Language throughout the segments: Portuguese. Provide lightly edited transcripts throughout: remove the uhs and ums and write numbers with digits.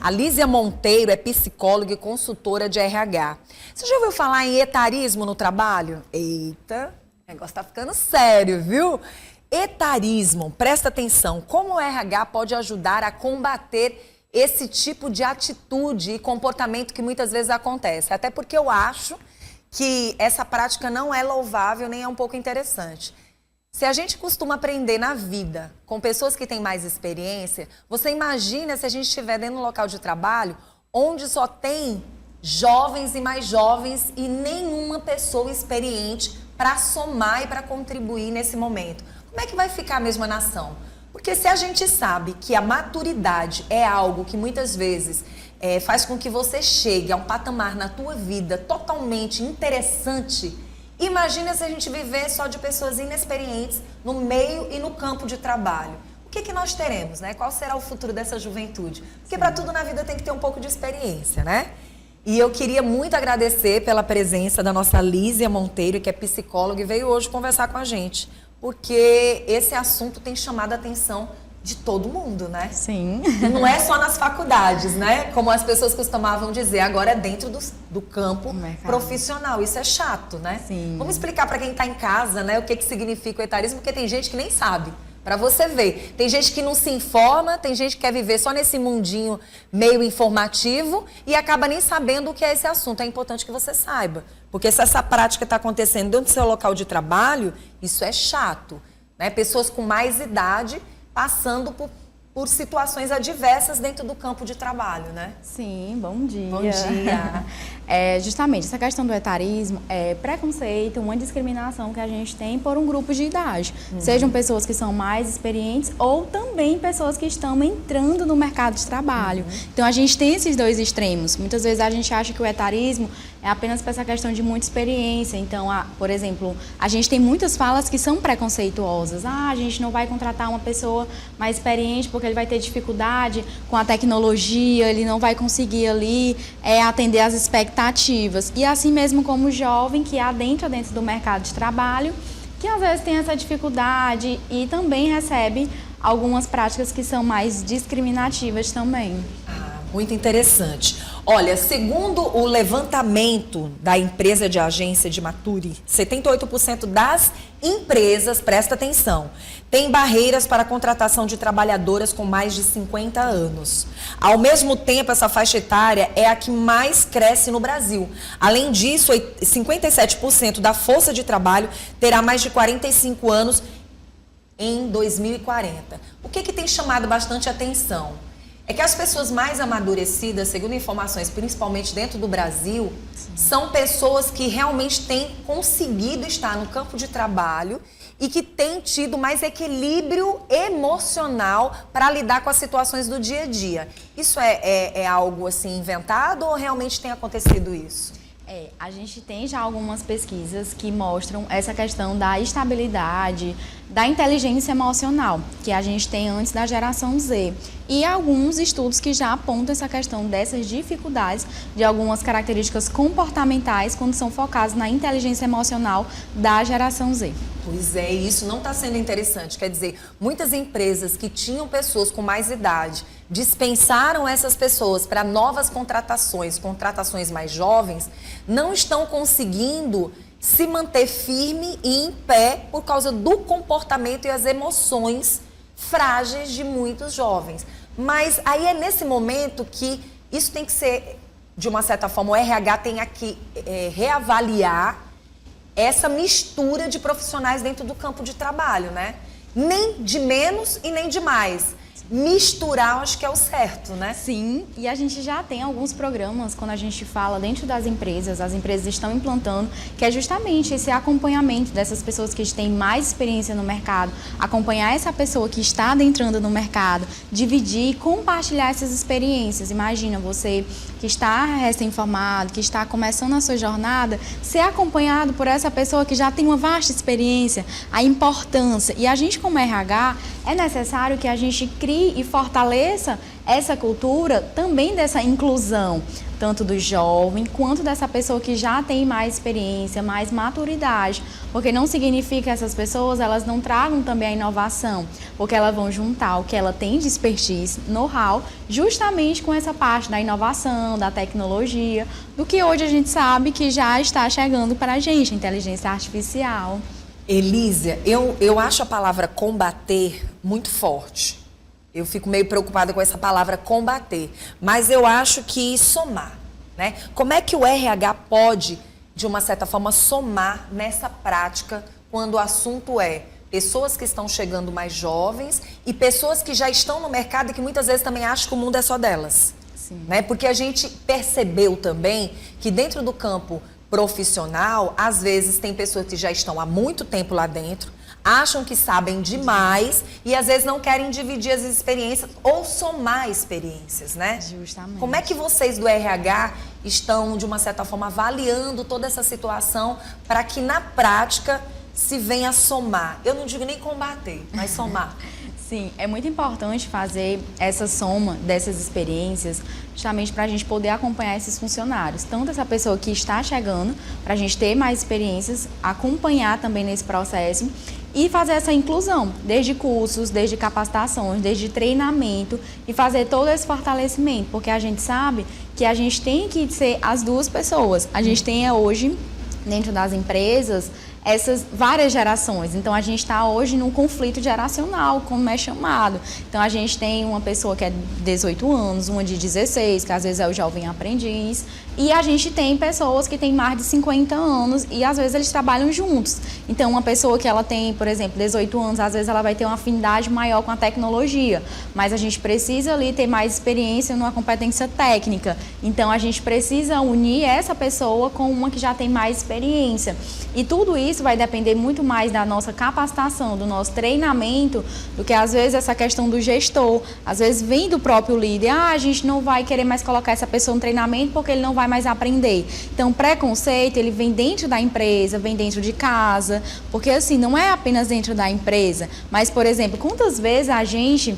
A Lísia Monteiro é psicóloga e consultora de RH. Você já ouviu falar em etarismo no trabalho? Eita, o negócio tá ficando sério, viu? Etarismo, presta atenção, como o RH pode ajudar a combater esse tipo de atitude e comportamento que muitas vezes acontece. Até porque eu acho que essa prática não é louvável nem é um pouco interessante. Se a gente costuma aprender na vida com pessoas que têm mais experiência, você imagina se a gente estiver dentro de um local de trabalho onde só tem jovens e mais jovens e nenhuma pessoa experiente para somar e para contribuir nesse momento. Como é que vai ficar a mesma nação? Porque se a gente sabe que a maturidade é algo que muitas vezes faz com que você chegue a um patamar na tua vida totalmente interessante, imagina se a gente viver só de pessoas inexperientes no meio e no campo de trabalho. O que nós teremos, né? Qual será o futuro dessa juventude? Porque para tudo na vida tem que ter um pouco de experiência, né? E eu queria muito agradecer pela presença da nossa Lísia Monteiro, que é psicóloga e veio hoje conversar com a gente. Porque esse assunto tem chamado a atenção de todo mundo, né? Sim. E não é só nas faculdades, né? Como as pessoas costumavam dizer, agora é dentro do campo profissional. Isso é chato, né? Sim. Vamos explicar para quem está em casa, né, o que significa o etarismo, porque tem gente que nem sabe. Para você ver, tem gente que não se informa, tem gente que quer viver só nesse mundinho meio informativo e acaba nem sabendo o que é esse assunto. É importante que você saiba, porque se essa prática está acontecendo dentro do seu local de trabalho, isso é chato, né? Pessoas com mais idade passando por situações adversas dentro do campo de trabalho, né? Sim, bom dia. Bom dia. Justamente, essa questão do etarismo é preconceito, uma discriminação que a gente tem por um grupo de idade. Sejam pessoas que são mais experientes ou também pessoas que estão entrando no mercado de trabalho. Então, a gente tem esses dois extremos. Muitas vezes a gente acha que o etarismo é apenas para essa questão de muita experiência. Então, por exemplo, a gente tem muitas falas que são preconceituosas. A gente não vai contratar uma pessoa mais experiente porque ele vai ter dificuldade com a tecnologia, ele não vai conseguir ali atender às expectativas. E assim mesmo como o jovem que adentra dentro do mercado de trabalho, que às vezes tem essa dificuldade e também recebe algumas práticas que são mais discriminativas também. Muito interessante. Olha, segundo o levantamento da empresa de agência de Maturi, 78% das empresas, presta atenção, tem barreiras para a contratação de trabalhadoras com mais de 50 anos. Ao mesmo tempo, essa faixa etária é a que mais cresce no Brasil. Além disso, 57% da força de trabalho terá mais de 45 anos em 2040. O que tem chamado bastante atenção? É que as pessoas mais amadurecidas, segundo informações, principalmente dentro do Brasil, são pessoas que realmente têm conseguido estar no campo de trabalho e que têm tido mais equilíbrio emocional para lidar com as situações do dia a dia. Isso é algo assim inventado ou realmente tem acontecido isso? A gente tem já algumas pesquisas que mostram essa questão da estabilidade, da inteligência emocional, que a gente tem antes da geração Z. E alguns estudos que já apontam essa questão dessas dificuldades, de algumas características comportamentais, quando são focados na inteligência emocional da geração Z. Pois é, isso não está sendo interessante. Quer dizer, muitas empresas que tinham pessoas com mais idade dispensaram essas pessoas para novas contratações mais jovens, não estão conseguindo se manter firme e em pé por causa do comportamento e as emoções frágeis de muitos jovens. Mas aí é nesse momento que isso tem que ser, de uma certa forma, o RH tem que reavaliar essa mistura de profissionais dentro do campo de trabalho, né? Nem de menos e nem de mais. Misturar, acho que é o certo, né? Sim, e a gente já tem alguns programas, quando a gente fala dentro das empresas, as empresas estão implantando, que é justamente esse acompanhamento dessas pessoas que têm mais experiência no mercado, acompanhar essa pessoa que está adentrando no mercado, dividir e compartilhar essas experiências. Imagina você que está recém-formado, que está começando a sua jornada, ser acompanhado por essa pessoa que já tem uma vasta experiência, a importância. E a gente, como RH, é necessário que a gente crie e fortaleça essa cultura também dessa inclusão, tanto do jovem quanto dessa pessoa que já tem mais experiência, mais maturidade, porque não significa que essas pessoas elas não tragam também a inovação, porque elas vão juntar o que ela tem de expertise, know-how, justamente com essa parte da inovação, da tecnologia, do que hoje a gente sabe que já está chegando para a gente, a inteligência artificial. Elísia, eu acho a palavra combater muito forte. Eu fico meio preocupada com essa palavra combater, mas eu acho que somar, né? Como é que o RH pode, de uma certa forma, somar nessa prática quando o assunto é pessoas que estão chegando mais jovens e pessoas que já estão no mercado e que muitas vezes também acham que o mundo é só delas, né? Porque a gente percebeu também que dentro do campo profissional, às vezes tem pessoas que já estão há muito tempo lá dentro, acham que sabem demais e às vezes não querem dividir as experiências ou somar experiências, né? Justamente. Como é que vocês do RH estão, de uma certa forma, avaliando toda essa situação para que na prática se venha somar? Eu não digo nem combater, mas somar. Sim, é muito importante fazer essa soma dessas experiências justamente para a gente poder acompanhar esses funcionários. Tanto essa pessoa que está chegando, para a gente ter mais experiências, acompanhar também nesse processo e fazer essa inclusão, desde cursos, desde capacitações, desde treinamento e fazer todo esse fortalecimento, porque a gente sabe que a gente tem que ser as duas pessoas. A gente tem hoje, dentro das empresas, essas várias gerações. Então, a gente está hoje num conflito geracional, como é chamado. Então, a gente tem uma pessoa que é de 18 anos, uma de 16, que às vezes é o jovem aprendiz, e a gente tem pessoas que têm mais de 50 anos e às vezes eles trabalham juntos. Então, uma pessoa que ela tem, por exemplo, 18 anos, às vezes ela vai ter uma afinidade maior com a tecnologia, mas a gente precisa ali ter mais experiência numa competência técnica. Então, a gente precisa unir essa pessoa com uma que já tem mais experiência. E tudo isso vai depender muito mais da nossa capacitação, do nosso treinamento, do que às vezes essa questão do gestor. Às vezes vem do próprio líder, a gente não vai querer mais colocar essa pessoa no treinamento porque ele não vai mais aprender. Então, o preconceito, ele vem dentro da empresa, vem dentro de casa, porque assim, não é apenas dentro da empresa, mas, por exemplo, quantas vezes a gente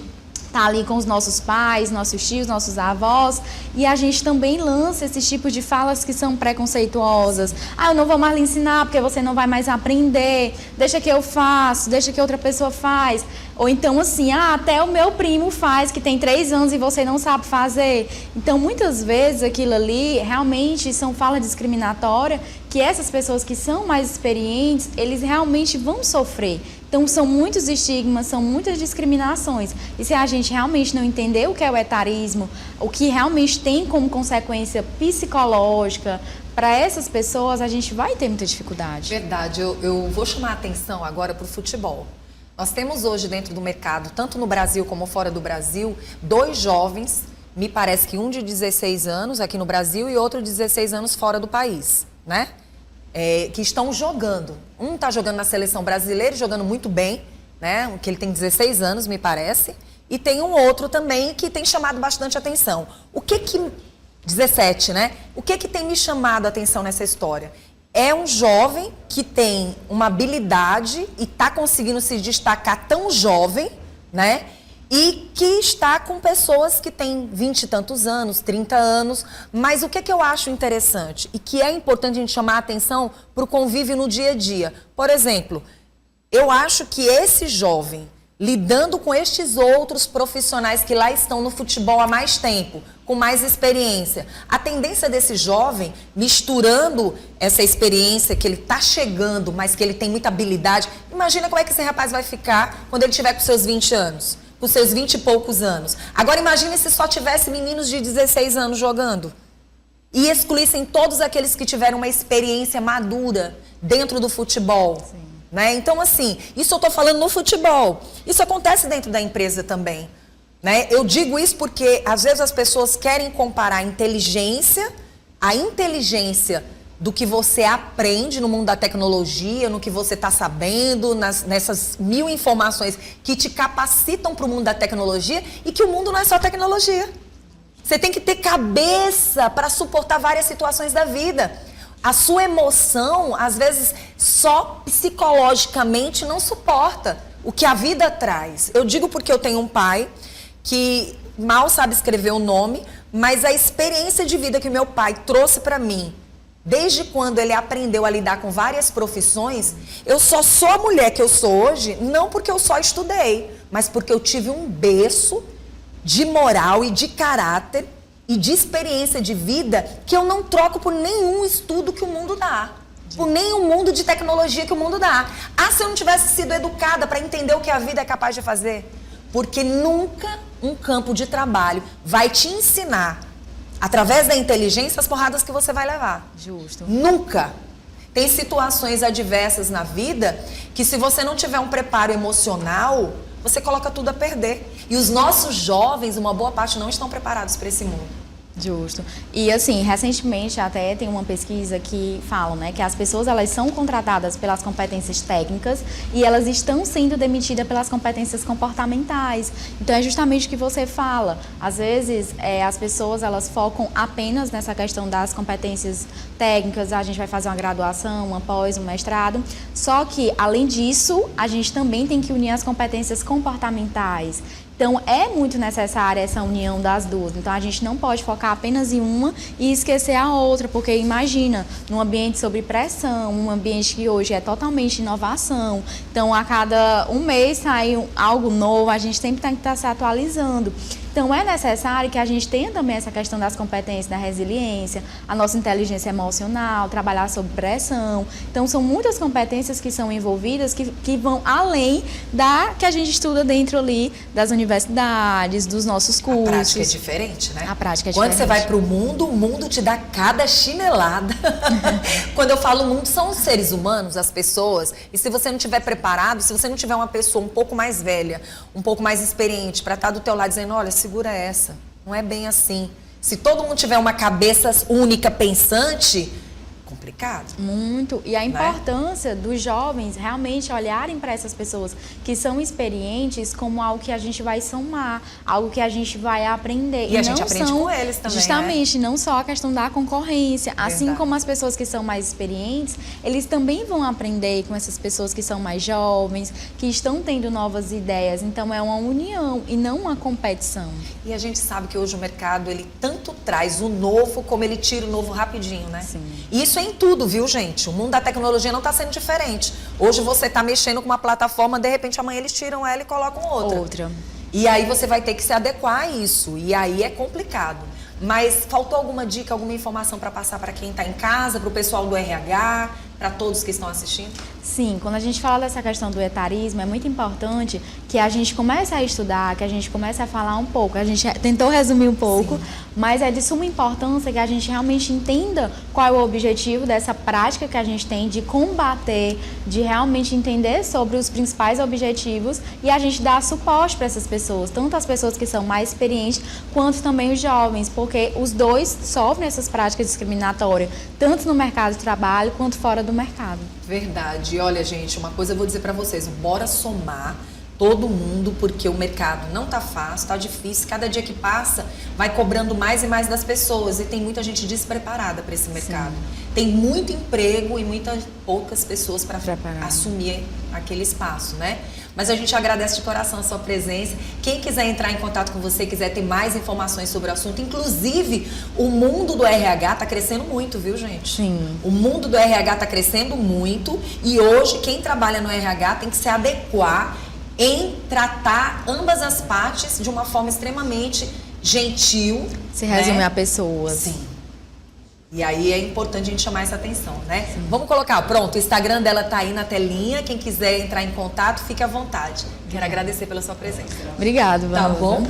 tá ali com os nossos pais, nossos tios, nossos avós, e a gente também lança esses tipos de falas que são preconceituosas. Eu não vou mais lhe ensinar porque você não vai mais aprender, deixa que eu faço, deixa que outra pessoa faz. Ou então assim, até o meu primo faz, que tem 3 anos e você não sabe fazer. Então, muitas vezes aquilo ali realmente são fala discriminatória que essas pessoas que são mais experientes, eles realmente vão sofrer. Então, são muitos estigmas, são muitas discriminações. E se a gente realmente não entender o que é o etarismo, o que realmente tem como consequência psicológica para essas pessoas, a gente vai ter muita dificuldade. Verdade. Eu vou chamar a atenção agora para o futebol. Nós temos hoje dentro do mercado, tanto no Brasil como fora do Brasil, 2 jovens, me parece que um de 16 anos aqui no Brasil e outro de 16 anos fora do país, né? Que estão jogando. Um está jogando na seleção brasileira, jogando muito bem, né? Que ele tem 16 anos, me parece. E tem um outro também que tem chamado bastante atenção. 17, né? O que tem me chamado a atenção nessa história? É um jovem que tem uma habilidade e está conseguindo se destacar tão jovem, né? E que está com pessoas que têm 20 e tantos anos, 30 anos. Mas o que eu acho interessante e que é importante a gente chamar a atenção para o convívio no dia a dia. Por exemplo, eu acho que esse jovem, lidando com estes outros profissionais que lá estão no futebol há mais tempo, com mais experiência, a tendência desse jovem, misturando essa experiência que ele está chegando, mas que ele tem muita habilidade, imagina como é que esse rapaz vai ficar quando ele tiver com seus 20 anos. Com seus 20 e poucos anos. Agora imagine se só tivesse meninos de 16 anos jogando. E excluíssem todos aqueles que tiveram uma experiência madura dentro do futebol. Né? Então, assim, isso eu estou falando no futebol. Isso acontece dentro da empresa também. Né? Eu digo isso porque, às vezes, as pessoas querem comparar a inteligência do que você aprende no mundo da tecnologia, no que você está sabendo, nessas 1000 informações que te capacitam para o mundo da tecnologia e que o mundo não é só tecnologia. Você tem que ter cabeça para suportar várias situações da vida. A sua emoção, às vezes, só psicologicamente não suporta o que a vida traz. Eu digo porque eu tenho um pai que mal sabe escrever o nome, mas a experiência de vida que meu pai trouxe para mim, desde quando ele aprendeu a lidar com várias profissões, eu só sou a mulher que eu sou hoje, não porque eu só estudei, mas porque eu tive um berço de moral e de caráter e de experiência de vida que eu não troco por nenhum estudo que o mundo dá. Por nenhum mundo de tecnologia que o mundo dá. Ah, se eu não tivesse sido educada para entender o que a vida é capaz de fazer? Porque nunca um campo de trabalho vai te ensinar, através da inteligência, as porradas que você vai levar. Justo. Nunca. Tem situações adversas na vida que, se você não tiver um preparo emocional, você coloca tudo a perder. E os nossos jovens, uma boa parte, não estão preparados para esse mundo. Justo. E assim, recentemente até tem uma pesquisa que fala, né, que as pessoas elas são contratadas pelas competências técnicas e elas estão sendo demitidas pelas competências comportamentais. Então é justamente o que você fala. Às vezes as pessoas elas focam apenas nessa questão das competências técnicas, a gente vai fazer uma graduação, uma pós, um mestrado. Só que, além disso, a gente também tem que unir as competências comportamentais. Então, é muito necessária essa união das duas. Então, a gente não pode focar apenas em uma e esquecer a outra, porque imagina, num ambiente sob pressão, um ambiente que hoje é totalmente inovação. Então, a cada um mês sai algo novo, a gente sempre tem que estar se atualizando. Então, é necessário que a gente tenha também essa questão das competências da resiliência, a nossa inteligência emocional, trabalhar sob pressão. Então, são muitas competências que são envolvidas que vão além da que a gente estuda dentro ali das universidades, dos nossos cursos. A prática é diferente, né? A prática é Quando diferente. você vai para o mundo te dá cada chinelada. Quando eu falo mundo, são os seres humanos, as pessoas. E se você não estiver preparado, se você não tiver uma pessoa um pouco mais velha, um pouco mais experiente, para estar do teu lado dizendo, olha, segura essa, não é bem assim. Se todo mundo tiver uma cabeça única pensante, complicado. Muito. E a importância dos jovens realmente olharem para essas pessoas que são experientes como algo que a gente vai somar, algo que a gente vai aprender. E a gente aprende com eles também, justamente, né? Não só a questão da concorrência. Verdade. Assim como as pessoas que são mais experientes, eles também vão aprender com essas pessoas que são mais jovens, que estão tendo novas ideias. Então, é uma união e não uma competição. E a gente sabe que hoje o mercado, ele tanto traz o novo, como ele tira o novo rapidinho, né? Sim. E isso é em tudo, viu, gente? O mundo da tecnologia não está sendo diferente. Hoje você está mexendo com uma plataforma, de repente amanhã eles tiram ela e colocam outra. E aí você vai ter que se adequar a isso. E aí é complicado. Mas faltou alguma dica, alguma informação para passar para quem está em casa, para o pessoal do RH, para todos que estão assistindo? Sim, quando a gente fala dessa questão do etarismo, é muito importante que a gente comece a estudar, que a gente comece a falar um pouco. A gente tentou resumir um pouco, sim, mas é de suma importância que a gente realmente entenda qual é o objetivo dessa prática que a gente tem de combater, de realmente entender sobre os principais objetivos e a gente dar suporte para essas pessoas, tanto as pessoas que são mais experientes, quanto também os jovens, porque os dois sofrem essas práticas discriminatórias, tanto no mercado de trabalho quanto fora do mercado. Verdade. E olha, gente, uma coisa eu vou dizer pra vocês, bora somar todo mundo, porque o mercado não tá fácil, tá difícil, cada dia que passa vai cobrando mais e mais das pessoas e tem muita gente despreparada para esse mercado. Sim. Tem muito emprego e poucas pessoas para assumir aquele espaço, né? Mas a gente agradece de coração a sua presença. Quem quiser entrar em contato com você, quiser ter mais informações sobre o assunto, inclusive o mundo do RH está crescendo muito, viu, gente? Sim. O mundo do RH está crescendo muito e hoje quem trabalha no RH tem que se adequar em tratar ambas as partes de uma forma extremamente gentil. Se resume, né? a pessoas. Sim. E aí é importante a gente chamar essa atenção, né? Sim. Vamos colocar, pronto, o Instagram dela tá aí na telinha. Quem quiser entrar em contato, fique à vontade. Quero agradecer pela sua presença. Obrigada, Tá bom?